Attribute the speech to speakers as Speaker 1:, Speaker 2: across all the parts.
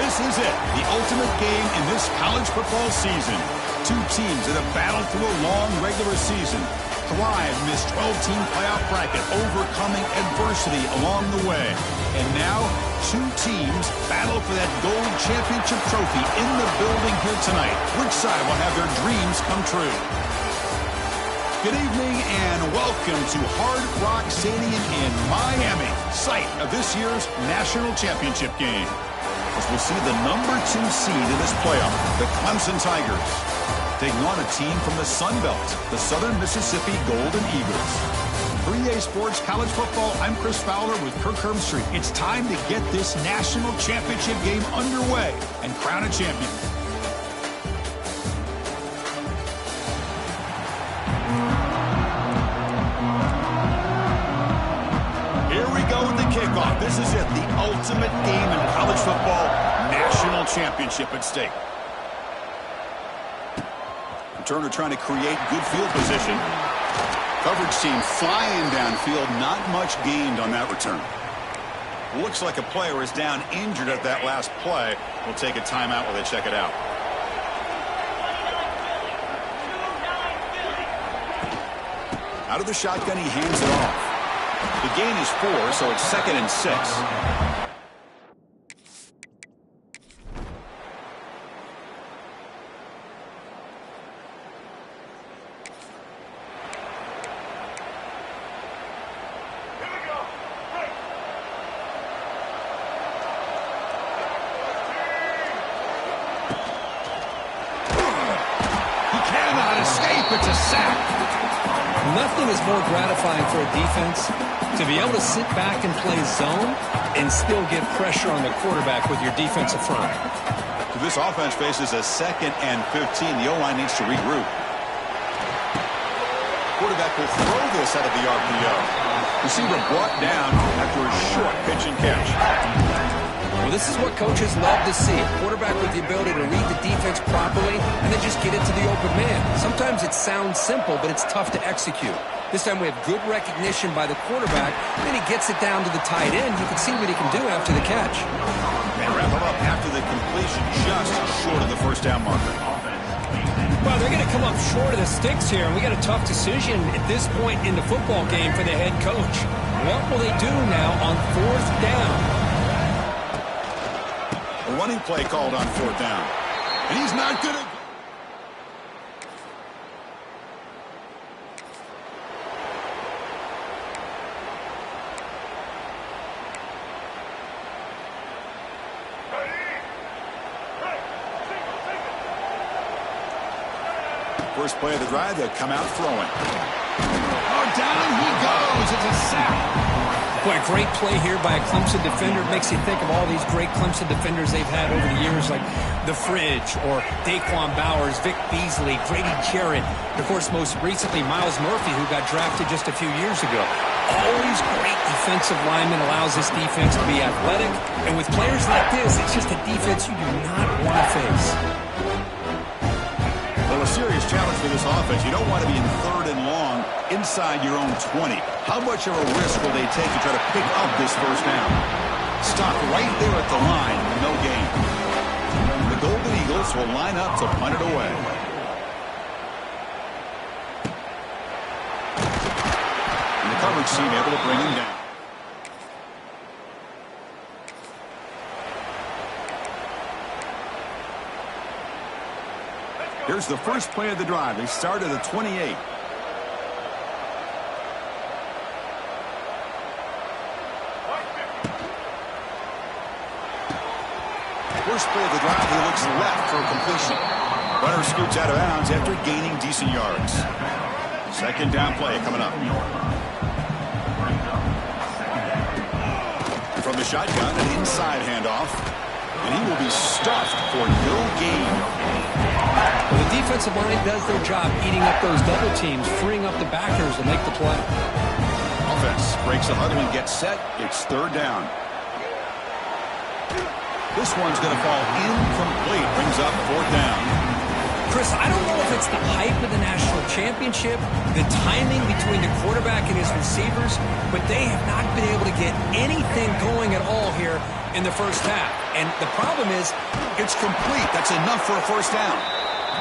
Speaker 1: This is it, the ultimate game in this college football season. Two teams that have battled through a long regular season, thrived in this 12-team playoff bracket, overcoming adversity along the way. And now, two teams battle for that gold championship trophy in the building here tonight. Which side will have their dreams come true? Good evening and welcome to Hard Rock Stadium in Miami, site of this year's national championship game. As we'll see the number 2 seed in this playoff, the Clemson Tigers, taking on a team from the Sun Belt, the Southern Mississippi Golden Eagles. 3A Sports College Football, I'm Chris Fowler with Kirk Hermstreet. It's time to get this national championship game underway and crown a champion. Kickoff. This is it, the ultimate game in college football, national championship at stake. Turner trying to create good field position. Coverage team flying downfield, not much gained on that return. Looks like a player is down injured at that last play. We'll take a timeout while they check it out. Out of the shotgun, he hands it off. The gain is 4, so it's 2nd and 6. He cannot escape. It's a sack.
Speaker 2: Nothing is more gratifying for a defense to be able to sit back and play zone and still get pressure on the quarterback with your defensive front.
Speaker 1: So this offense faces a 2nd and 15. The O-line needs to regroup. Quarterback will throw this out of the RPO. Receiver brought down after a short pitch and catch.
Speaker 2: Well, this is what coaches love to see. A quarterback with the ability to read the defense properly and then just get it to the open man. Sometimes it sounds simple, but it's tough to execute. This time we have good recognition by the quarterback. Then he gets it down to the tight end. You can see what he can do after the catch.
Speaker 1: And wrap him up after the completion, just short of the first down marker.
Speaker 2: Well, they're going to come up short of the sticks here, and we got a tough decision at this point in the football game for the head coach. What will they do now on 4th down?
Speaker 1: A running play called on 4th down. And he's not good at... First play of the drive, they'll come out throwing. Oh, down he goes. It's a sack.
Speaker 2: Boy, great play here by a Clemson defender. It makes you think of all these great Clemson defenders they've had over the years, like The Fridge or Daquan Bowers, Vic Beasley, Grady Jarrett, and of course, most recently, Miles Murphy, who got drafted just a few years ago. Always great defensive lineman, allows this defense to be athletic. And with players like this, it's just a defense you do not want to face.
Speaker 1: Well, a serious challenge for this offense. You don't want to be in 3rd and long inside your own 20. How much of a risk will they take to try to pick up this first down? Stop right there at the line. No gain. The Golden Eagles will line up to punt it away. And the coverage team able to bring him down. Here's the first play of the drive. They start at the 28. First play of the drive, he looks left for a completion. Runner scoots out of bounds after gaining decent yards. 2nd down play coming up. From the shotgun, an inside handoff. And he will be stuffed for no gain.
Speaker 2: Well, the defensive line does their job eating up those double teams, freeing up the backers to make the play.
Speaker 1: Offense breaks the huddle and gets set. It's 3rd down. This one's going to fall incomplete. Brings up 4th down.
Speaker 2: Chris, I don't know if it's the hype of the national championship, the timing between the quarterback and his receivers, but they have not been able to get anything going at all here in the first half. And the problem is,
Speaker 1: it's complete. That's enough for a first down.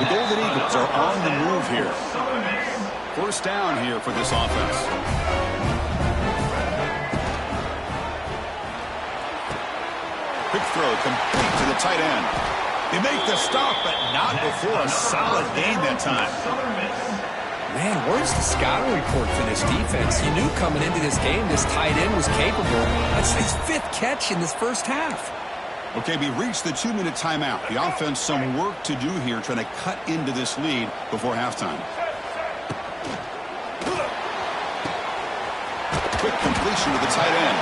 Speaker 1: The Golden Eagles are on the move here. First down here for this offense. Quick throw complete to the tight end. They make the stop, but not before a solid gain that time.
Speaker 2: Man, where's the scouting report for this defense? You knew coming into this game this tight end was capable. That's his 5th catch in this first half.
Speaker 1: Okay, we reached the 2-minute timeout. The offense some work to do here trying to cut into this lead before halftime. Quick completion to the tight end.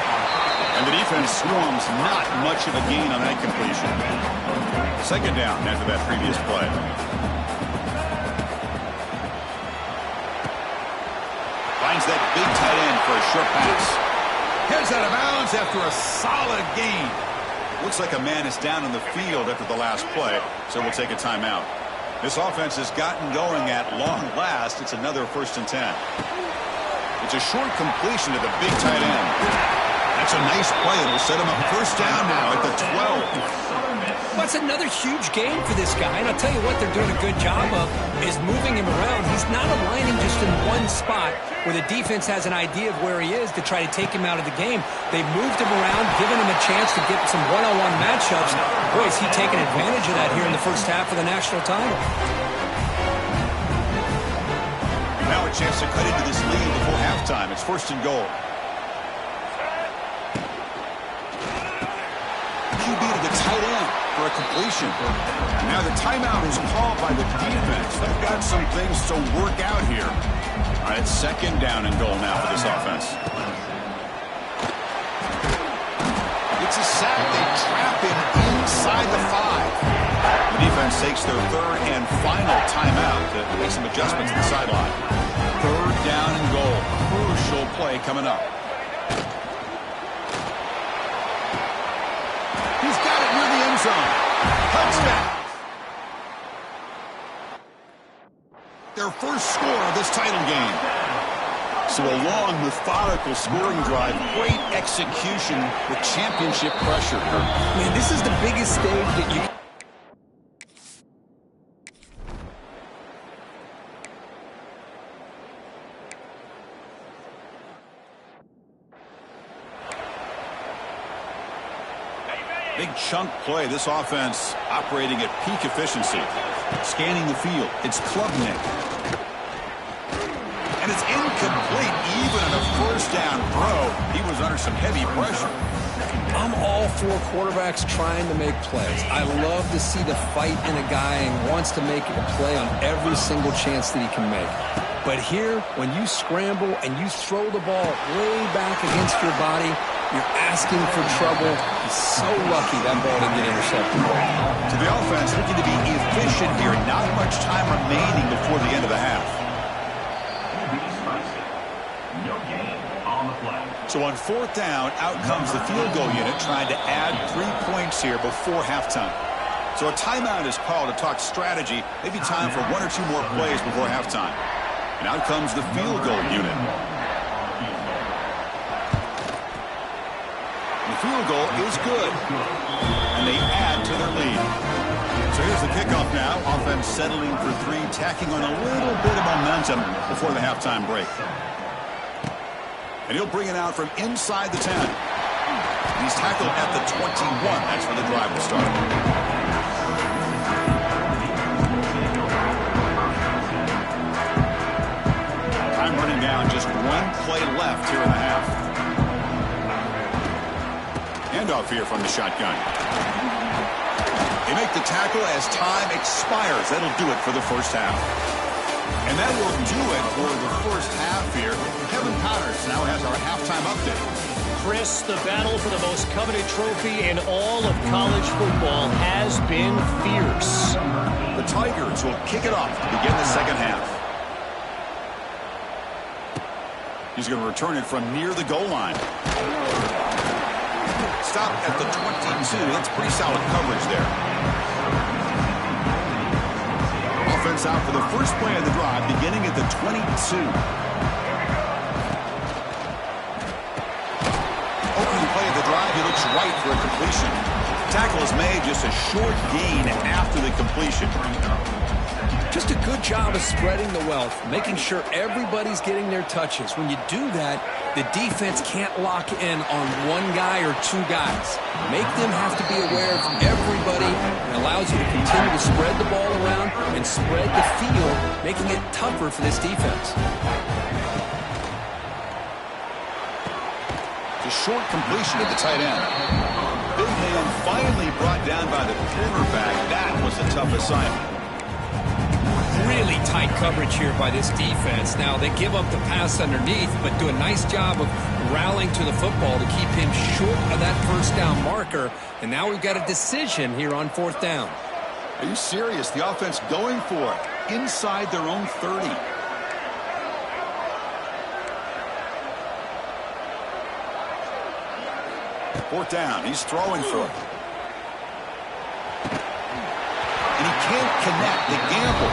Speaker 1: And the defense swarms, not much of a gain on that completion. Second down after that previous play. Finds that big tight end for a short pass. Heads out of bounds after a solid gain. Looks like a man is down in the field after the last play, so we'll take a timeout. This offense has gotten going at long last. It's another 1st and 10. It's a short completion to the big tight end. That's a nice play. It'll set him up first down now at the 12.
Speaker 2: That's another huge game for this guy, and I'll tell you what they're doing a good job of is moving him around. He's not aligning just in one spot where the defense has an idea of where he is to try to take him out of the game. They've moved him around, given him a chance to get some one-on-one matchups. Boy, is he taking advantage of that here in the first half of the national title.
Speaker 1: Now a chance to cut into this lead before halftime. It's 1st and goal. QB to the tight end for a completion. And now the timeout is called by the defense. They've got some things to work out here. All right, 2nd down and goal now for this offense. It's a sack. They trap him inside the 5. The defense takes their 3rd and final timeout to make some adjustments at the sideline. 3rd down and goal. Crucial play coming up. He's got it near the end zone. Touchdown. Their first score of this title game. So a long, methodical scoring drive. Great execution with championship pressure.
Speaker 2: Man, this is the biggest stage that you...
Speaker 1: Big chunk play. This offense operating at peak efficiency. Scanning the field. It's Klubnik. And it's incomplete. Even on a first down throw, he was under some heavy pressure.
Speaker 2: I'm all for quarterbacks trying to make plays. I love to see the fight in a guy and wants to make a play on every single chance that he can make. But here, when you scramble and you throw the ball way back against your body, you're asking for trouble. He's so lucky that ball didn't get intercepted.
Speaker 1: To the offense, looking to be efficient here. Not much time remaining before the end of the half. So on 4th down, out comes the field goal unit trying to add 3 points here before halftime. So a timeout is called to talk strategy. Maybe time for 1 or 2 more plays before halftime. And out comes the field goal unit. The field goal is good. And they add to their lead. So here's the kickoff now. Offense settling for 3, tacking on a little bit of momentum before the halftime break. And he'll bring it out from inside the 10. He's tackled at the 21. That's where the drive will start. Time running down. Just 1 play left here in the half. Handoff here from the shotgun. They make the tackle as time expires. That'll do it for the first half. And that will do it for the first half here. Kevin Connors now has our halftime update.
Speaker 3: Chris, the battle for the most coveted trophy in all of college football has been fierce.
Speaker 1: The Tigers will kick it off to begin the second half. He's going to return it from near the goal line. Stop at the 22. That's pretty solid coverage there. offense out for the first play of the drive, beginning at the 22. Opening play of the drive, he looks right for a completion. Tackle is made, just a short gain after the completion.
Speaker 2: Just a good job of spreading the wealth, making sure everybody's getting their touches. When you do that, the defense can't lock in on one guy or two guys. Make them have to be aware of everybody. It allows you to continue to spread the ball around and spread the field, making it tougher for this defense.
Speaker 1: A short completion to the tight end. Big man finally brought down by the cornerback. That was a tough assignment.
Speaker 2: Really tight coverage here by this defense. Now, they give up the pass underneath, but do a nice job of rallying to the football to keep him short of that first down marker. And now we've got a decision here on 4th down.
Speaker 1: Are you serious? The offense going for it inside their own 30. Fourth down. He's throwing for it. And he can't connect the gamble.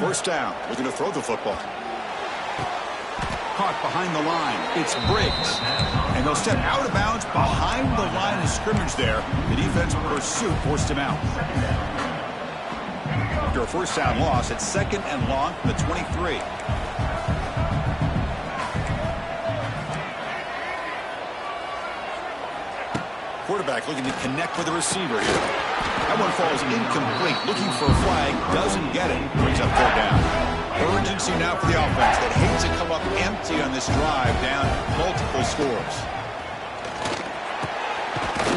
Speaker 1: First down. Looking to throw the football. Caught behind the line. It's Briggs. And he'll step out of bounds behind the line of scrimmage there. The defensive pursuit forced him out. After a first down loss, it's 2nd and long from the 23. Quarterback looking to connect with the receiver here. That one falls incomplete. Looking for a flag. Doesn't get it. Brings up 3rd down. Urgency now for the offense that hates to come up empty on this drive, down multiple scores.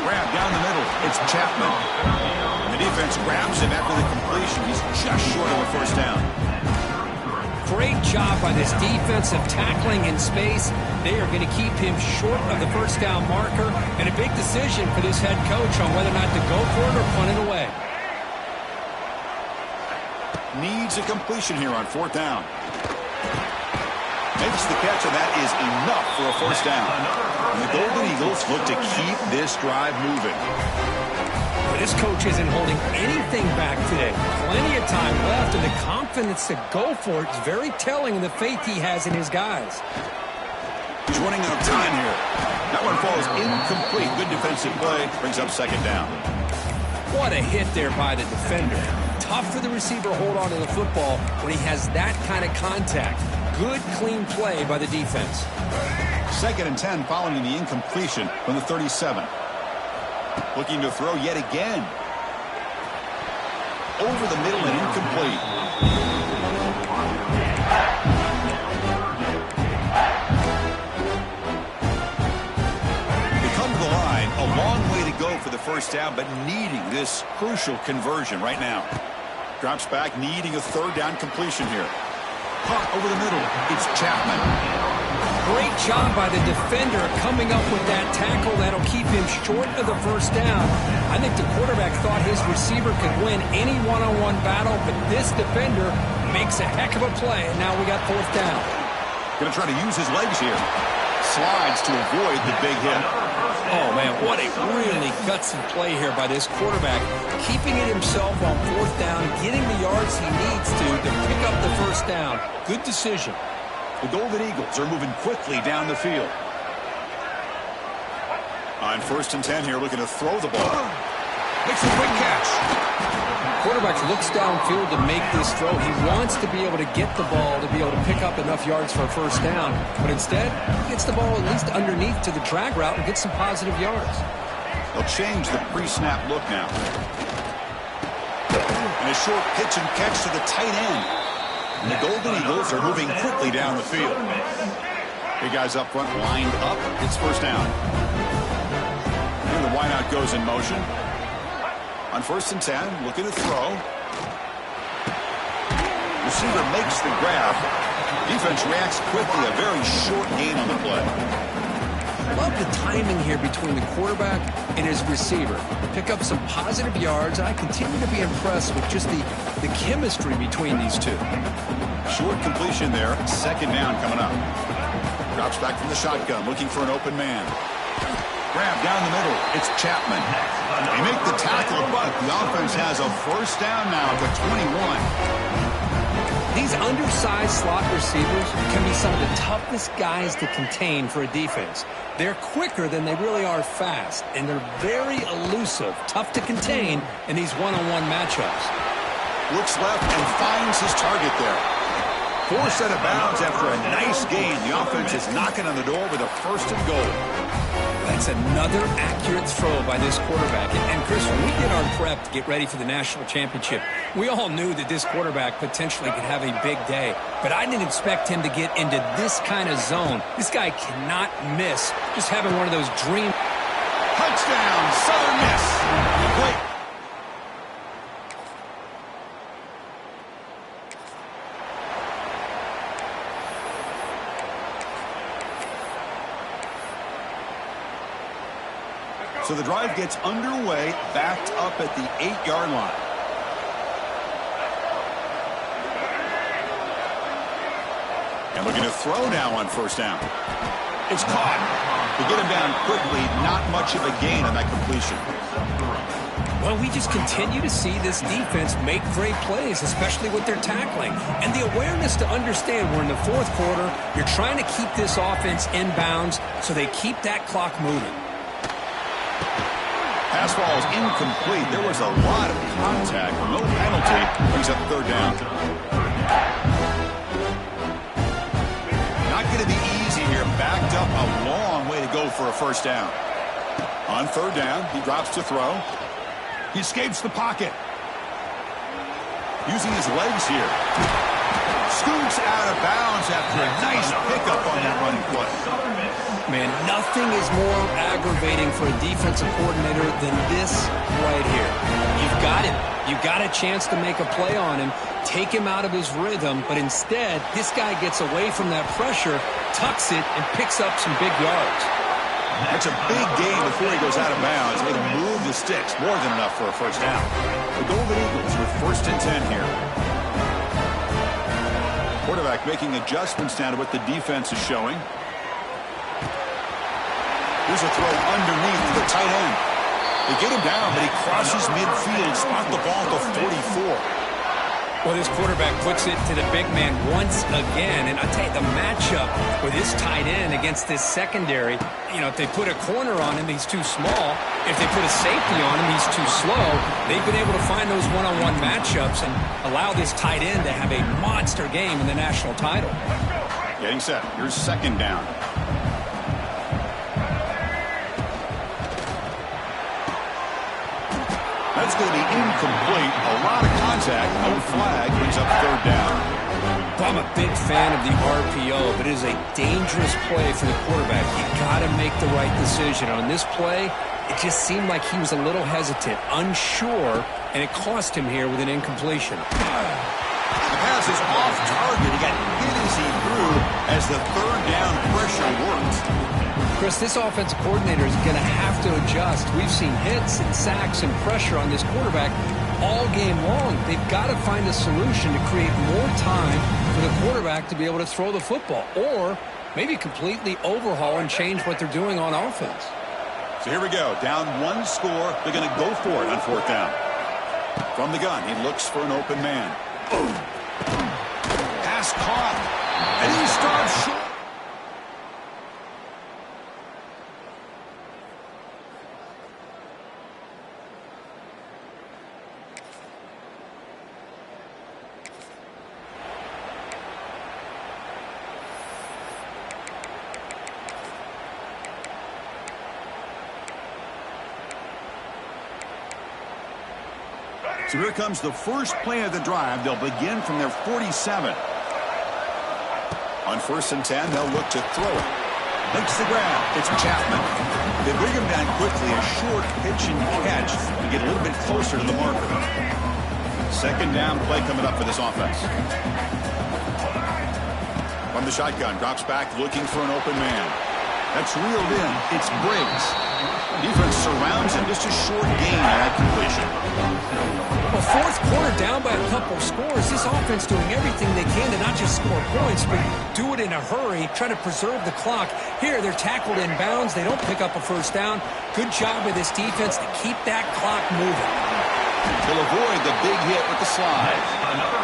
Speaker 1: Grab down the middle. It's Chapman. And the defense grabs him after the completion. He's just short of a first down.
Speaker 2: Great job by this defense of tackling in space. They are going to keep him short of the first down marker. And a big decision for this head coach on whether or not to go for it or punt it away.
Speaker 1: Needs a completion here on 4th down. Makes the catch, and that is enough for a first down. And the Golden Eagles look to keep this drive moving.
Speaker 2: But this coach isn't holding anything back today. Plenty of time left, and the confidence to go for it is very telling in the faith he has in his guys.
Speaker 1: He's running out of time here. That one falls incomplete. Good defensive play. Brings up 2nd down.
Speaker 2: What a hit there by the defender. Tough for the receiver to hold on to the football when he has that kind of contact. Good, clean play by the defense.
Speaker 1: 2nd and 10 following the incompletion from the 37. Looking to throw yet again. Over the middle and incomplete. They come to the line. A long way to go for the first down, but needing this crucial conversion right now. Drops back, needing a 3rd down completion here. Caught over the middle. It's Chapman.
Speaker 2: Great job by the defender coming up with that tackle that'll keep him short of the first down. I think the quarterback thought his receiver could win any one-on-one battle, but this defender makes a heck of a play, and now we got 4th down.
Speaker 1: Going to try to use his legs here. Slides to avoid the big hit.
Speaker 2: Oh, man, what a really gutsy play here by this quarterback. Keeping it himself on 4th down, getting the yards he needs to pick up the first down. Good decision.
Speaker 1: The Golden Eagles are moving quickly down the field. On 1st and 10 here, looking to throw the ball. Makes a quick catch.
Speaker 2: Quarterback looks downfield to make this throw. He wants to be able to get the ball to be able to pick up enough yards for a first down. But instead, he gets the ball at least underneath to the drag route and gets some positive yards.
Speaker 1: They'll change the pre-snap look now. And a short pitch and catch to the tight end. And the Golden Eagles are moving quickly down the field. Big guys up front lined up. It's first down. And the wideout goes in motion. On 1st and 10, looking to throw. Receiver makes the grab. Defense reacts quickly. A very short gain on the play.
Speaker 2: love the timing here between the quarterback and his receiver. Pick up some positive yards, and I continue to be impressed with just the chemistry between these two.
Speaker 1: Short completion there. Second down coming up. Drops back from the shotgun, looking for an open man. Grab down the middle. It's Chapman. They make the tackle, but the offense has a first down now at the 21.
Speaker 2: These undersized slot receivers can be some of the toughest guys to contain for a defense. They're quicker than they really are fast, and they're very elusive, tough to contain in these one-on-one matchups.
Speaker 1: Looks left and finds his target there. Forced out of bounds after a nice gain. The offense is knocking on the door with a first and goal.
Speaker 2: That's another accurate throw by this quarterback. And Chris, when we did our prep to get ready for the national championship, we all knew that this quarterback potentially could have a big day. But I didn't expect him to get into this kind of zone. This guy cannot miss. Just having one of those dream.
Speaker 1: Touchdown, Southern Miss. Great. So the drive gets underway, backed up at the 8-yard line. And looking to throw now on first down. It's caught. To get him down quickly, not much of a gain on that completion.
Speaker 2: Well, we just continue to see this defense make great plays, especially with their tackling. And the awareness to understand we're in the fourth quarter, you're trying to keep this offense in bounds so they keep that clock moving.
Speaker 1: Pass ball is incomplete. There was a lot of contact. No penalty. Brings up third down. Not going to be easy here. Backed up a long way to go for a first down. On third down, he drops to throw. He escapes the pocket. Using his legs here. Scoots out of bounds after a nice pickup on that running play.
Speaker 2: Man, nothing is more aggravating for a defensive coordinator than this right here. You've got him. You've got a chance to make a play on him, take him out of his rhythm, but instead, this guy gets away from that pressure, tucks it, and picks up some big yards.
Speaker 1: That's a big gain before he goes out of bounds. It'll move the sticks, more than enough for a first down. The Golden Eagles with first and 10 here. Quarterback making adjustments now to what the defense is showing. Here's a throw underneath to the tight end. They get him down, but he crosses midfield, spot the ball to 44.
Speaker 2: Well, this quarterback puts it to the big man once again. And I tell you, the matchup with this tight end against this secondary, you know, if they put a corner on him, he's too small. If they put a safety on him, he's too slow. They've been able to find those one-on-one matchups and allow this tight end to have a monster game in the national title.
Speaker 1: Getting set. Here's second down. That's going to be incomplete. A lot of contact. No flag. Brings up third down.
Speaker 2: Well, I'm a big fan of the RPO, but it is a dangerous play for the quarterback. You got to make the right decision. On this play, it just seemed like he was a little hesitant, unsure, and it cost him here with an incompletion.
Speaker 1: The pass is off target. He got hit as he threw as the third down pressure worked.
Speaker 2: Chris, this offensive coordinator is going to have to adjust. We've seen hits and sacks and pressure on this quarterback all game long. They've got to find a solution to create more time for the quarterback to be able to throw the football, or maybe completely overhaul and change what they're doing on offense.
Speaker 1: So here we go. Down one score. They're going to go for it on fourth down. From the gun, he looks for an open man. Pass caught. And he starts short. So here comes the first play of the drive. They'll begin from their 47. On first and 10, they'll look to throw it. Makes the grab. It's Chapman. They bring him down quickly. A short pitch and catch to get a little bit closer to the marker. Second down play coming up for this offense. From the shotgun, drops back looking for an open man. That's reeled in. It's Briggs. Defense surrounds him. Just a short gain on that completion.
Speaker 2: Well, fourth quarter down by a couple scores. This offense doing everything they can to not just score points, but do it in a hurry, try to preserve the clock. Here, they're tackled in bounds. They don't pick up a first down. Good job by this defense to keep that clock moving.
Speaker 1: They'll avoid the big hit with the slide.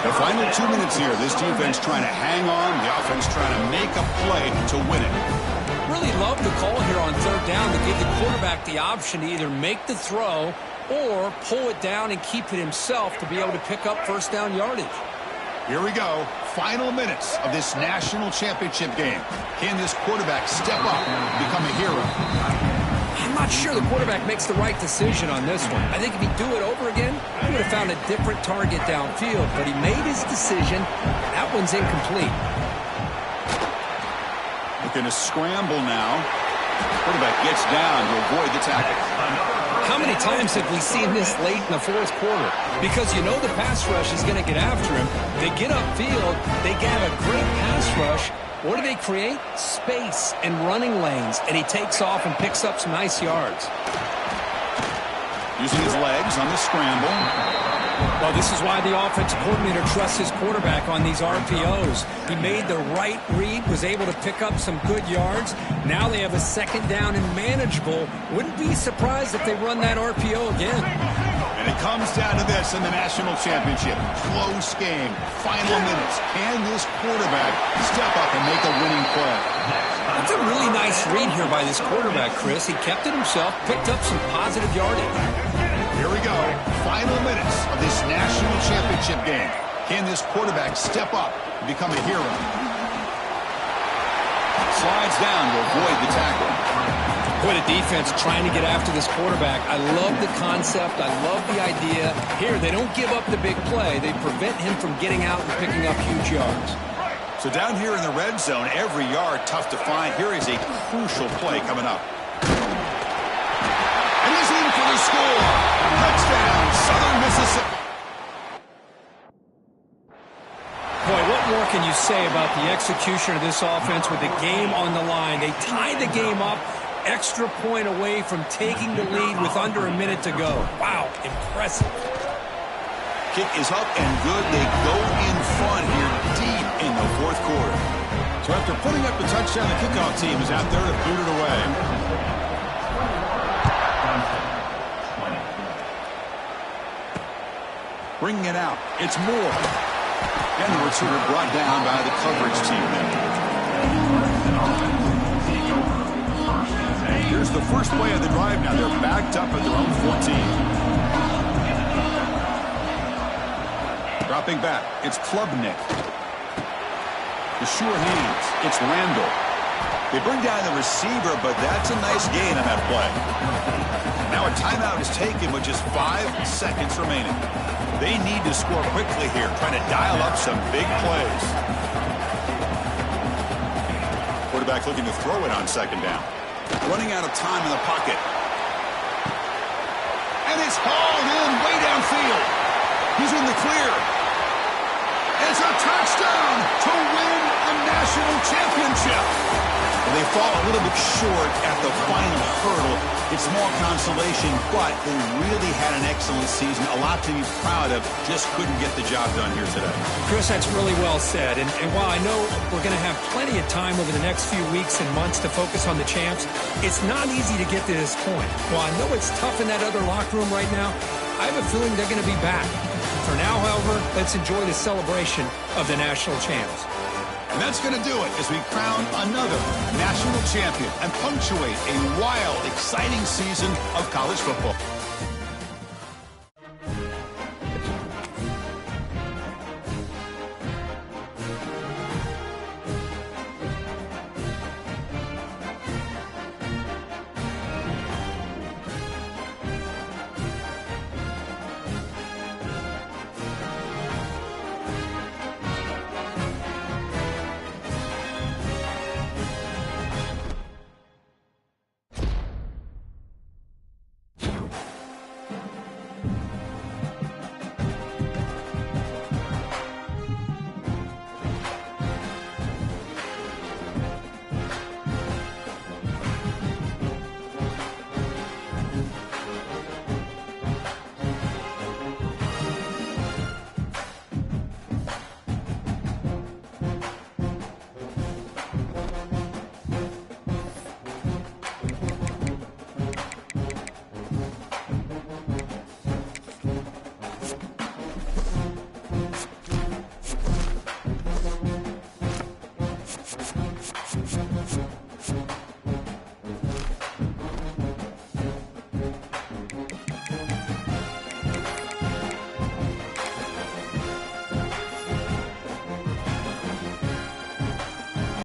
Speaker 1: The final 2 minutes here. This defense trying to hang on. The offense trying to make a play to win it.
Speaker 2: Really love the call here on third down to give the quarterback the option to either make the throw or pull it down and keep it himself to be able to pick up first down yardage.
Speaker 1: Here we go. Final minutes of this national championship game. Can this quarterback step up and become a hero?
Speaker 2: I'm not sure the quarterback makes the right decision on this one. I think if he'd do it over again, he would have found a different target downfield. But he made his decision. That one's incomplete.
Speaker 1: Looking to scramble now. Quarterback gets down to avoid the tackle.
Speaker 2: How many times have we seen this late in the fourth quarter? Because you know the pass rush is going to get after him. They get upfield. They get a great pass rush. What do they create? Space and running lanes. And he takes off and picks up some nice yards.
Speaker 1: Using his legs on the scramble.
Speaker 2: Well, this is why the offensive coordinator trusts his quarterback on these RPOs. He made the right read, was able to pick up some good yards. Now they have a second down and manageable. Wouldn't be surprised if they run that RPO again.
Speaker 1: And it comes down to this in the national championship. Close game. Final minutes. Can this quarterback step up and make a winning play?
Speaker 2: That's a really nice read here by this quarterback, Chris. He kept it himself, picked up some positive yardage.
Speaker 1: Here we go. Final minutes of this national championship game. Can this quarterback step up and become a hero? Slides down to avoid the tackle.
Speaker 2: Boy, the defense trying to get after this quarterback. I love the concept. I love the idea. Here, they don't give up the big play. They prevent him from getting out and picking up huge yards.
Speaker 1: So down here in the red zone, every yard tough to find. Here is a crucial play coming up. And he's in for the score. Touchdown, Southern Mississippi.
Speaker 2: Boy, what more can you say about the execution of this offense with the game on the line? They tied the game up, extra point away from taking the lead with under a minute to go. Wow, impressive.
Speaker 1: Kick is up and good. They go in front here deep in the fourth quarter. So after putting up the touchdown, the kickoff team is out there to boot it away. Bringing it out. It's Moore. And the returner brought down by the coverage team. Here's the first play of the drive now. They're backed up at their own 14. Dropping back, it's Klubnik. The sure hands, it's Randall. They bring down the receiver, but that's a nice gain on that play. Now a timeout is taken with just 5 seconds remaining. They need to score quickly here, trying to dial up some big plays. Quarterback looking to throw it on second down. Running out of time in the pocket. And it's hauled in way downfield. He's in the clear. It's a touchdown to win a national championship. They fall a little bit short at the final hurdle. It's small consolation, but they really had an excellent season. A lot to be proud of. Just couldn't get the job done here today.
Speaker 2: Chris, that's really well said. And while I know we're going to have plenty of time over the next few weeks and months to focus on the champs, it's not easy to get to this point. While I know it's tough in that other locker room right now, I have a feeling they're going to be back. For now, however, let's enjoy the celebration of the national champs.
Speaker 1: And that's going to do it as we crown another national champion and punctuate a wild, exciting season of college football.